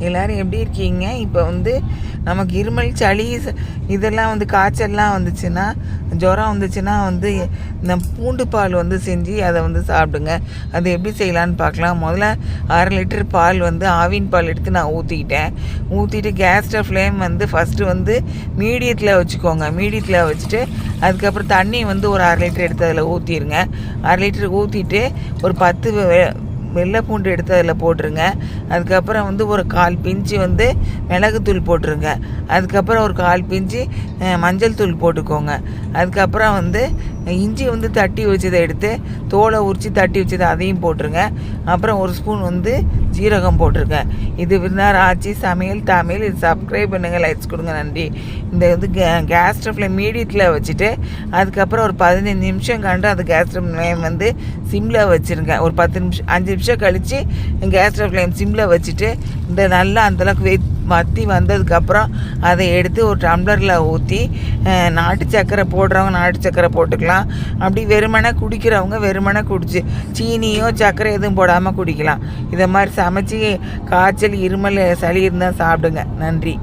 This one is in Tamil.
எல்லோரும் எப்படி இருக்கீங்க? இப்போ வந்து நமக்கு இருமல், சளி இதெல்லாம் வந்து காய்ச்சல்லாம் வந்துச்சுன்னா, ஜுரம் வந்துச்சுன்னா வந்து இந்த பூண்டு பால் வந்து செஞ்சு அதை வந்து சாப்பிடுங்க. அது எப்படி செய்யலான்னு பார்க்கலாம். முதல்ல 1/2 லிட்டர் பால் வந்து ஆவின் பால் எடுத்து நான் ஊற்றிட்டு கேஸ் ஸ்டவ் ஃப்ளேம் வந்து ஃபஸ்ட்டு வந்து மீடியத்தில் வச்சுக்கோங்க. மீடியத்தில் வச்சுட்டு அதுக்கப்புறம் தண்ணி வந்து ஒரு 1/2 லிட்டர் எடுத்து அதில் ஊற்றிடுங்க. 1/2 லிட்டர் ஊற்றிட்டு ஒரு 10 வெள்ளை பூண்டு எடுத்து அதில் போட்டுருங்க. அதுக்கப்புறம் வந்து ஒரு 1/4 பிஞ்சு வந்து மிளகுத்தூள் போட்டுருங்க. அதுக்கப்புறம் ஒரு 1/4 பிஞ்சு மஞ்சள் தூள் போட்டுக்கோங்க. அதுக்கப்புறம் வந்து இஞ்சி வந்து தட்டி வச்சதை எடுத்து தோலை உரித்து தட்டி வச்சதை அதையும் போட்டுருங்க. அப்புறம் ஒரு ஸ்பூன் வந்து ஜீரகம் போட்டிருங்க. இது விருந்தார் ஆச்சி சமையல் தமிழ். இது சப்ஸ்கிரைப் பண்ணுங்கள், லைக்ஸ் கொடுங்க, நன்றி. இந்த வந்து கேஸ் ஸ்டவ்வில் மீடியத்தில் வச்சுட்டு அதுக்கப்புறம் ஒரு 15 நிமிஷம் கண்டு அந்த கேஸ் ஸ்டவ் ஃப்ளேம் வந்து சிம்மில் வச்சுருங்க. ஒரு 5 நிமிஷம் கழித்து கேஸ் ஸ்டவ் ஃப்ளேம் சிம்மில் வச்சுட்டு இந்த நல்லா அந்தளவுக்கு வற்றி வந்ததுக்கப்புறம் அதை எடுத்து ஒரு டம்ளரில் ஊற்றி நாட்டு சக்கரை போடுறவங்க நாட்டு சக்கரை போட்டுக்கலாம். அப்படி வெறுமனை குடிக்கிறவங்க வெறுமனை குடிச்சு சீனியோ சக்கரை எதுவும் போடாமல் குடிக்கலாம். இதை மாதிரி சமைச்சி காய்ச்சல், இருமல், சளி இருந்தால் சாப்பிடுங்க. நன்றி.